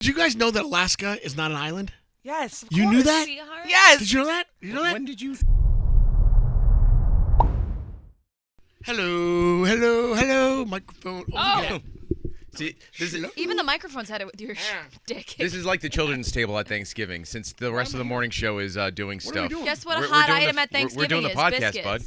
Did you guys know that Alaska is not an island? Yes, of You course. knew that? Sweetheart? Yes. Did you know that? You know that? When did you? Hello. Microphone. Oh. See, this is Even the microphones had it with your dick. this is like the children's table at Thanksgiving, since the rest of the morning show is doing What are we stuff. doing? Guess what a We're hot doing item at Thanksgiving we're doing the is? podcast, Biscuits. bud.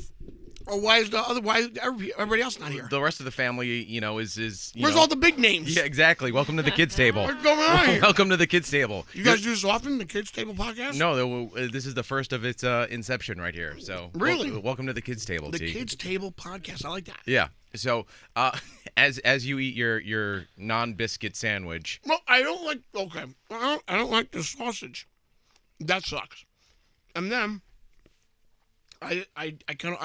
Or why is everybody else not here? The rest of the family, is. Where's all the big names? Yeah, exactly. Welcome to the kids' table. What's going on here? Welcome to the kids' table. You guys do this often, the Kids Table podcast? No, this is the first of its inception right here. So Really? welcome to the kids' table. The T. Kids Table podcast. I like that. Yeah. So as you eat your non-biscuit sandwich. Well, I don't like the sausage. That sucks. And then I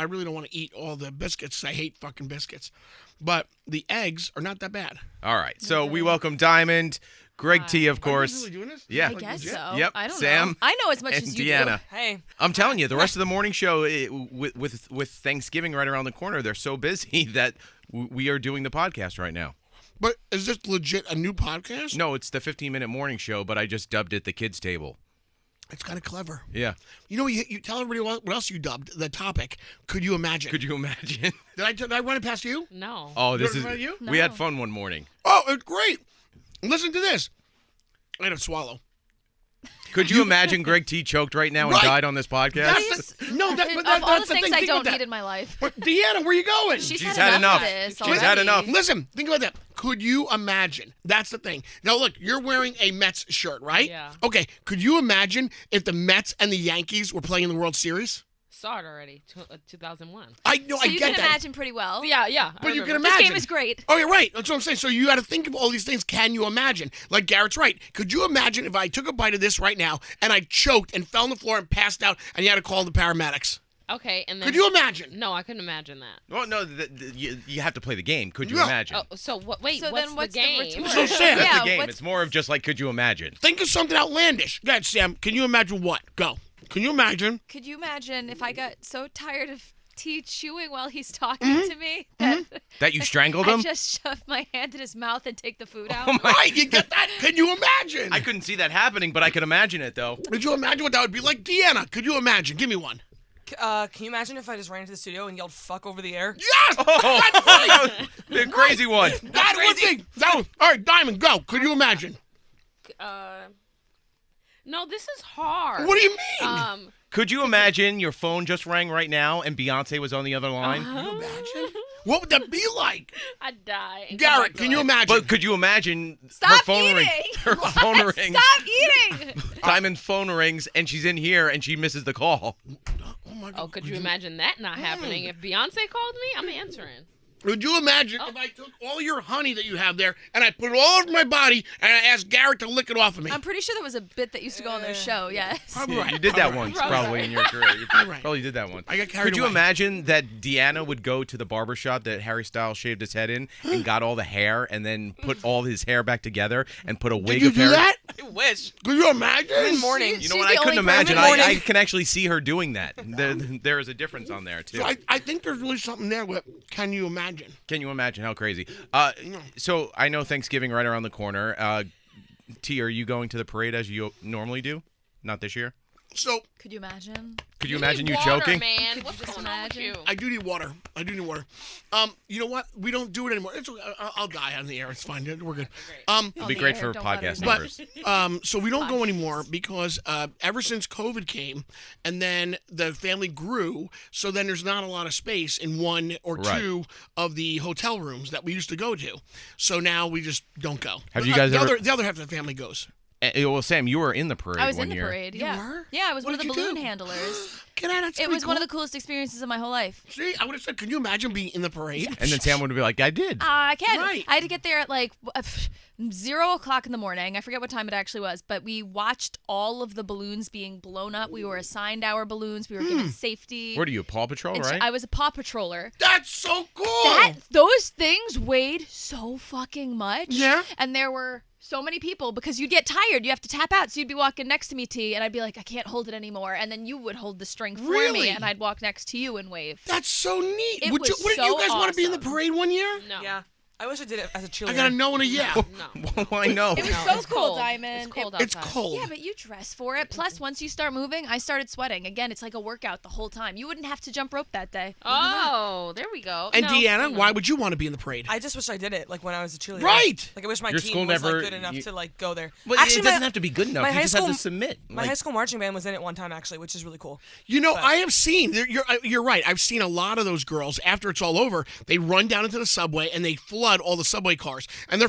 really don't want to eat all the biscuits. I hate fucking biscuits. But the eggs are not that bad. All right. So we welcome Diamond, Greg T, of Are you course. really doing this? Yeah. I guess legit? so. Yep. I don't Sam know. I know as much and as you Deanna. Hey. I'm telling you, the rest of the morning show with Thanksgiving right around the corner, they're so busy that we are doing the podcast right now. But is this legit a new podcast? No, it's the 15-minute morning show, but I just dubbed it the kids' table. It's kind of clever. Yeah. You know, you tell everybody what else you dubbed the topic. Could you imagine? Could you imagine? Did I run it past you? No. Oh, this Did is. I run it you? We had No. fun one morning. Oh, it's great. Listen to this. I had to swallow. Could you imagine Greg T choked right now and Right. died on this podcast? Of all the things I don't need in my life. But Deanna, where you going? She's She's had had enough. enough. Of this She's had already. enough. Listen, think about that. Could you imagine? That's the thing. Now, look, you're wearing a Mets shirt, right? Yeah. Okay, could you imagine if the Mets and the Yankees were playing in the World Series? Saw it already. 2001. I know, So I you get can that. imagine pretty well. Yeah. But you can This imagine. game is great. Oh, you're right. That's what I'm saying. So you got to think of all these things. Can you imagine? Like Garrett's right. Could you imagine if I took a bite of this right now and I choked and fell on the floor and passed out and you had to call the paramedics? Okay, and then. Could you imagine? No, I couldn't imagine that. Well, no, you have to play the game. Could you Yeah. imagine? Oh, so what? Wait, So what's then what's the the game? retort? So Sam, That's Yeah, the game. what's- It's more of just like, could you imagine? think of something outlandish. Go ahead, Sam. Can you imagine what? Go. Can you imagine? Could you imagine if I got so tired of T chewing while he's talking to me that That you strangled I him? just shove my hand in his mouth and take the food out? Oh my! Right, you get that? Can you imagine? I couldn't see that happening, but I could imagine it though. Could you imagine what that would be like? Deanna, could you imagine? Give me one. Can you imagine if I just ran into the studio and yelled "fuck" over the air? Yes! Oh, That's right! the crazy one. That would be. All right, Diamond, go. Could you imagine? No, this is hard. What do you mean? Could you imagine your phone just rang right now and Beyonce was on the other line? Can you imagine? What would that be like? I'd die. and come Garrett, back to can you life. imagine? But could you imagine her Stop phone eating! ring? Her phone rings. Stop eating! Diamond's phone rings and she's in here and she misses the call. Oh my God. Oh, could you imagine that not happening? If Beyonce called me, I'm answering. Would you imagine if I took all your honey that you have there and I put it all over my body and I asked Garrett to lick it off of me? I'm pretty sure that was a bit that used to go on their show, yes. Probably Yeah, right. you did that Probably once, right. probably in your career. You right. probably did that once. I got carried Could you away. imagine that Deanna would go to the barbershop that Harry Styles shaved his head in and got all the hair and then put all his hair back together and put a wig Did you of hair? do that? I wish. Could you imagine? In morning. You know She's what? the I couldn't only person- imagine. Morning. I can actually see her doing that. There is a difference on there, too. So I think there's really something there with can you imagine? Can you imagine how crazy? So I know Thanksgiving right around the corner. T, are you going to the parade as you normally do? Not this year? So Could you imagine? Could you imagine need you water, choking? Man, what's just going on with imagine? you? I do need water. You know what? We don't do it anymore. It's okay. I'll die on the air. It's fine. We're good. It'd be the great air, for don't let her podcast know. numbers. So we don't go anymore because ever since COVID came and then the family grew, so then there's not a lot of space in one or Right. two of the hotel rooms that we used to go to. So now we just don't go. Have you guys the ever- the other half of the family goes. Well, Sam, you were in the parade I was one in the year. parade, You yeah. were? Yeah, I was What one of did the you balloon do? handlers. Get out! That's It was pretty one of cool. the coolest experiences of my whole life. See, I would have said, can you imagine being in the parade? And then Sam would be like, I did. I can. Right. I had to get there at like 0 o'clock in the morning. I forget what time it actually was, but we watched all of the balloons being blown up. We were assigned our balloons. We were given safety. What are you, Paw Patrol, And right? I was a Paw Patroller. That's so cool. Those things weighed so fucking much. Yeah. And there were so many people because you'd get tired. You have to tap out. So you'd be walking next to me, T, and I'd be like, I can't hold it anymore. And then you would hold the string for Really? me, and I'd walk next to you and wave. That's so neat. It Wouldn't was you so guys want to be in the awesome. parade one year? No. Yeah. I wish I did it as a cheerleader. I got a no and a yeah. No. Why no? It was No, so it's cool, cold. Diamond. It's cold It's outside. cold. Yeah, but you dress for it. Plus, once you start moving, I started sweating. Again, it's like a workout the whole time. You wouldn't have to jump rope that day. Oh, there we go. And No, Deanna, no. why would you want to be in the parade? I just wish I did it like when I was a cheerleader. Right. Like I wish my Your team school was never- like good enough you- to like go there. Well, Actually, it doesn't have to be good enough. my You high just have to school- submit. My high school marching band was in it one time actually, which is really cool. You know, But- I have seen. You're right. I've seen a lot of those girls. After it's all over, they run down into the subway and they flood all the subway cars. And they're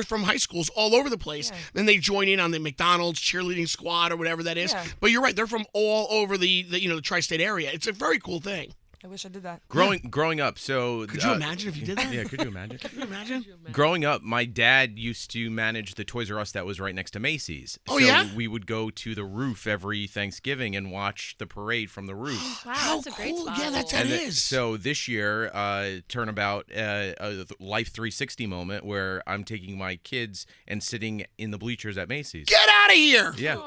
from high schools all over the place. Yeah. Then they join in on the McDonald's cheerleading squad or whatever that is. Yeah. But you're right. They're from all over the the tri-state area. It's a very cool thing. I wish I did that. Growing up, so Could you imagine if you did that? Yeah, could you imagine? Could you imagine? Growing up, my dad used to manage the Toys R Us that was right next to Macy's. Oh, so yeah? we would go to the roof every Thanksgiving and watch the parade from the roof. Wow, How that's a great cool. spot. Yeah, that And is. so this year, turnabout, a Life 360 moment where I'm taking my kids and sitting in the bleachers at Macy's. Get out of here. Yeah.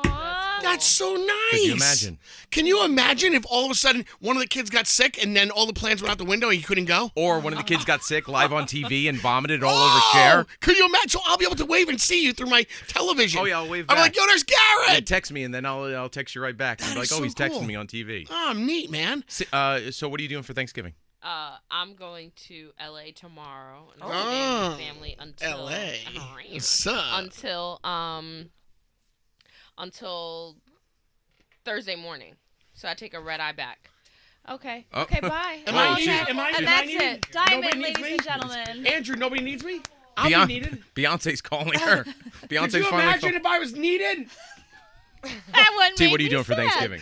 That's so nice. Could you imagine? Can you imagine if all of a sudden one of the kids got sick and then all the plans went out the window and he couldn't go? Or one of the kids got sick live on TV and vomited all Oh, over Cher. Could you imagine? So I'll be able to wave and see you through my television. Oh, yeah, I'll wave I'm back. like, yo, there's Yeah, Garrett. text me and then I'll text you right back. And be That like, is oh, so he's texting cool. me on TV. Oh, neat, man. So what are you doing for Thanksgiving? I'm going to LA tomorrow. And Oh. I'm staying with family until LA. What's up? until Thursday morning. So I take a red eye back. Okay. Oh. Okay, bye. Am I Oh, needed? she's- Am I And am I that's needed? it. Diamond, Nobody needs ladies me? and gentlemen. Andrew, nobody needs me? I'll be needed. Beyonce's calling her. Could Beyonce's you finally imagine calling. if I was needed? That one T, made what are you me doing for sad. Thanksgiving?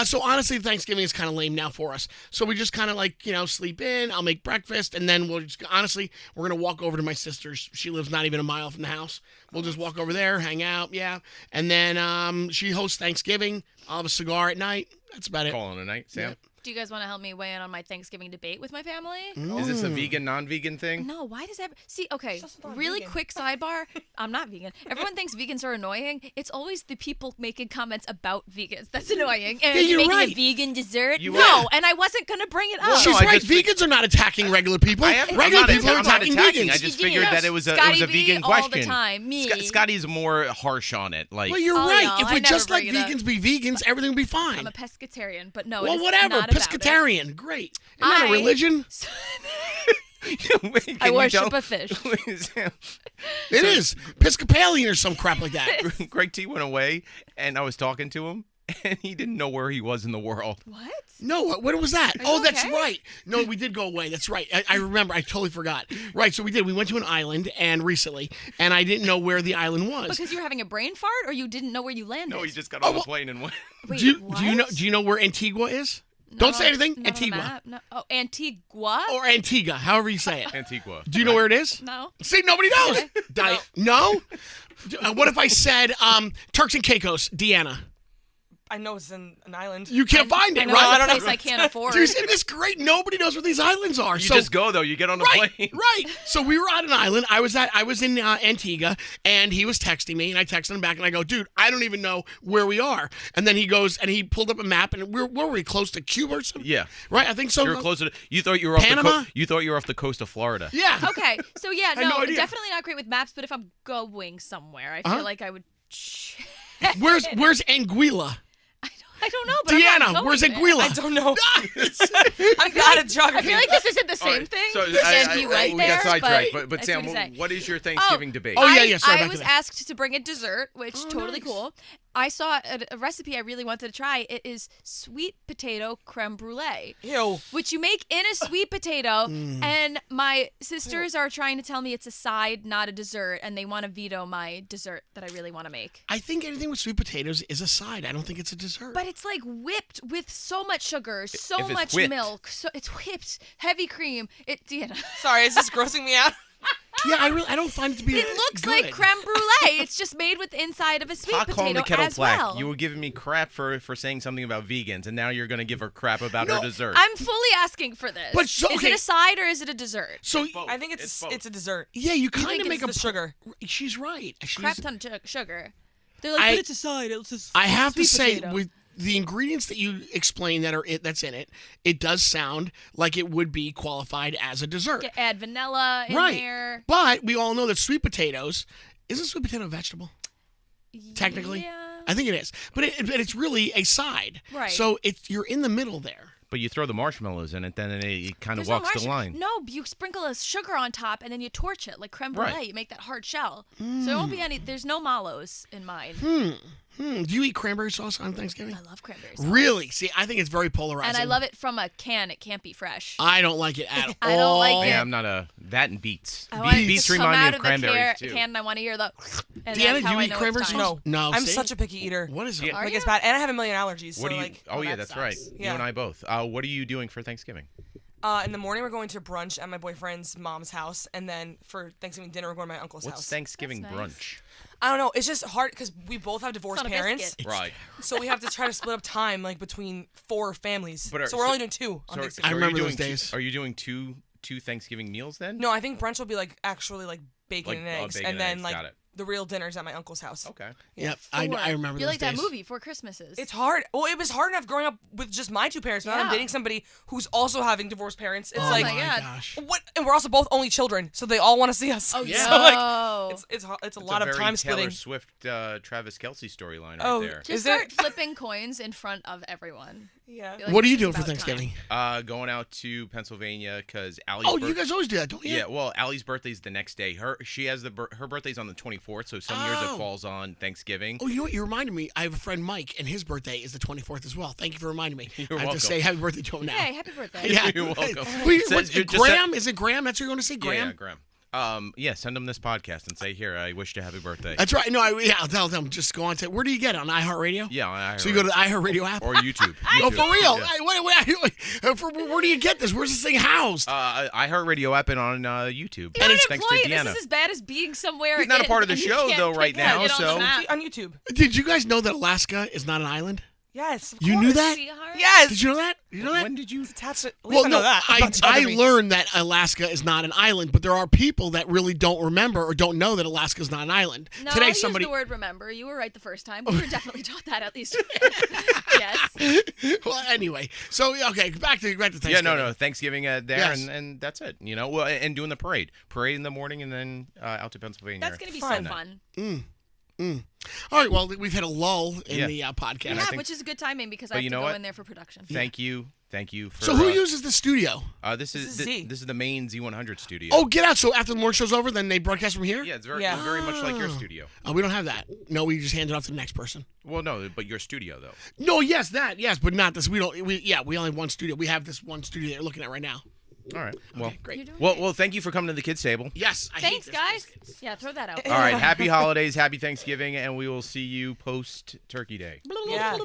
So honestly, Thanksgiving is kind of lame now for us. So we just kind of like, sleep in. I'll make breakfast, and then we'll just honestly, we're gonna walk over to my sister's. She lives not even a mile from the house. We'll just walk over there, hang out, yeah. And then she hosts Thanksgiving. I'll have a cigar at night. That's about it. Calling tonight, Sam. Do you guys want to help me weigh in on my Thanksgiving debate with my family? Is this a vegan, non-vegan thing? No, why does that? See, okay, just not really vegan. quick sidebar. I'm not vegan. Everyone thinks vegans are annoying. It's always the people making comments about vegans that's annoying. And Yeah, you're making right. a vegan dessert. You No, are. and I wasn't gonna bring it up. Well, She's I right. just- Vegans are not attacking regular people. I'm Regular not, people are I'm not attacking attacking. vegans. I just You figured know, that it was a Scotty vegan B question. all the time. Me. Scotty's more harsh on it. Like, Well, you're Oh, right. no, If I we never just let bring it up. vegans be vegans, everything would be fine. I'm a pescatarian, but no, Well, it's whatever. not about it. Pescatarian. Great. Isn't that a I- religion? Wait, I can you worship tell- a fish. It is. Episcopalian or some crap like that. Greg T went away, and I was talking to him, and he didn't know where he was in the world. What? No, what was that? Are Oh, you that's okay? right. No, we did go away. That's right. I remember. I totally forgot. Right, so we did. We went to an island and recently, and I didn't know where the island was. Because you were having a brain fart, or you didn't know where you landed? No, he just got on the well- plane and went. Wait, do you know? what? Do you know where Antigua is? Not Don't say on- anything. not on the Antigua map, No. Oh, Antigua? or Antigua, however you say it. Antigua. Do you know where it is? No. See, nobody knows. No. What if I said Turks and Caicos, Deanna? I know it's in an island. You can't find I it, know right? it's a place I can't afford. Dude, isn't this great? Nobody knows where these islands are. You so just go though. You get on the right, plane. right. So we were on an island. I was in Antigua, and he was texting me, and I texted him back, and I go, dude, I don't even know where we are. And then he goes, and he pulled up a map, and where were we? Close to Cuba or something? Yeah. Right. I think so. You were closer. You thought you were off Panama? You thought you were off the coast of Florida. Yeah. Okay, so yeah, I had no no, idea. definitely not great with maps, but if I'm going somewhere, I feel like I would. Where's Anguilla? I don't know, but I'm Deanna, not going where's there. Anguilla? I don't know. I'm bad at I geography. feel like this isn't the same thing. So Can't be right we there, got sidetracked. but But I see Sam, what you're saying. what is your Thanksgiving debate? Oh, yeah, sorry, I back to was that. asked to bring a dessert, which totally nice. cool. I saw a recipe I really wanted to try. It is sweet potato creme brulee, Ew. which you make in a sweet potato. Mm. And my sisters are trying to tell me it's a side, not a dessert, and they want to veto my dessert that I really want to make. I think anything with sweet potatoes is a side. I don't think it's a dessert. But it's like whipped with so much sugar, so If it's much whipped. milk. So it's whipped, heavy cream. Sorry, is this grossing me out? yeah, I don't find it to be. It looks good. like creme brulee. It's just made with the inside of a sweet Hot calling potato the kettle as black. well. You were giving me crap for saying something about vegans, and now you're going to give her crap about her No, dessert. I'm fully asking for this. But so- Is okay. it a side or is it a dessert? So I think it's both. a dessert. yeah, you You kind think of make it's a the sugar. She's right. She's, Crap ton of sugar. They're like, I- but it's a side. It's just I have to sweet say, potato. with the ingredients that you explain that's in it, it does sound like it would be qualified as a dessert. Add vanilla in Right. there. But we all know that sweet potatoes, isn't sweet potato a vegetable? Technically? Yeah. I think it is. But it's really a side. Right. So you're in the middle there. But you throw the marshmallows in it, then it kind of There's no walks the line. No, you sprinkle a sugar on top and then you torch it like creme brulee. Right. You make that hard shell. So there won't be any. There's no mallows in mine. Do you eat cranberry sauce on Thanksgiving? I love cranberry sauce. Really? See, I think it's very polarizing. And I love it from a can. It can't be fresh. I don't like it at all. I don't like it. Yeah, I'm not that and beets. I want it Beets to come remind me out of of cranberries the too. can, and I want to hear the. And Deanna, that's do how you I eat know cranberry it's sauce? time. No. I'm see? such a picky eater. What is it? Are Like you? it's bad, and I have a million allergies. What so do you? like, Oh yeah, that that's sucks. right. Yeah. You and I both. What are you doing for Thanksgiving? in the morning we're going to brunch at my boyfriend's mom's house, and then for Thanksgiving dinner we're going to my uncle's What's house. Thanksgiving That's nice. brunch? I don't know. It's just hard because we both have divorced It's not a parents, biscuit. Right. so we have to try to split up time like between 4 families. But so we're only doing 2 on Thanksgiving. I are you remember doing those days. Are you doing two Thanksgiving meals then? No, I think brunch will be like actually like bacon Like, and eggs, bacon and and then eggs, like got it. the real dinner's at my uncle's house. Okay. Yep, I remember You're those like days. that movie, Four Christmases. It's hard. Well, it was hard enough growing up with just my 2 parents. Now I'm Yeah. dating somebody who's also having divorced parents. It's Oh like, my God. Gosh. what? And we're also both only children, so they all want to see us. Oh, yeah. So like, no. it's a It's lot a of very time Taylor splitting. Swift, Travis Kelce storyline right Oh, there. Just Is start it? flipping coins in front of everyone. Yeah. Be like, What are you "This doing is for about Thanksgiving? Going out to Pennsylvania because Allie's. Oh, you guys always do that, don't you? Yeah, well, Allie's birthday's the next day. She has her birthday's on the 24th, so some years it Oh. falls on Thanksgiving. Oh, you know what? You reminded me. I have a friend, Mike, and his birthday is the 24th as well. Thank you for reminding me. You're I have welcome. to say happy birthday to him now. Hey, happy birthday. Yeah. You're welcome. Wait, Says what's you just Graham? Is it Graham? That's what you're going to say, Graham? Yeah, Graham. Yeah, send them this podcast and say, here, I wish you a happy birthday. That's right. No, I'll tell them. Just go on to. Where do you get it? On iHeartRadio? Yeah, on So you go to the iHeartRadio app? or YouTube. Oh, YouTube. for real? Yeah. Where do you get this? Where's this thing housed? iHeartRadio app and on YouTube. You're Thanks to unemployed. This Deanna. is as bad as being somewhere. He's not a part of the and you show, can't though, right pick it now, up so- on the map. On YouTube. Did you guys know that Alaska is not an island? Yes. Of You knew course. that? Sweetheart? Yes. Did you know that? You know that? When did you? It's attached to, at least Well, I know no, that. I about geography. learned that Alaska is not an island, but there are people that really don't remember or don't know that Alaska is not an island. No, Today, I somebody. used the word remember. You were right the first time. We were definitely taught that at least. Yes. Well, anyway, so okay, back to Thanksgiving. Yeah, no. Thanksgiving there, Yes. and that's it. You know, well, and doing the parade in the morning, and then out to Pennsylvania. That's going to be Fun. so fun. All right, well, we've had a lull in Yeah. the podcast. Yeah, think- which is good timing because I But have you to know go what? in there for production. Thank you for. So who uses the studio? This is Z. this is the main Z100 studio. Oh, get out! So after the morning show's over, then they broadcast from here. yeah, it's very Yeah. very much like your studio. Oh, we don't have that. No, we just hand it off to the next person. Well, no, but your studio though. No, yes, but not this. We don't. We only have one studio. We have this one studio that you're looking at right now. All right. Well, Okay, great. You're doing well, thank you for coming to the kids table. Yes. I hate Thanks, this. guys. Yeah, throw that out. All right. Happy holidays, happy Thanksgiving, and we will see you post Turkey Day. Yeah.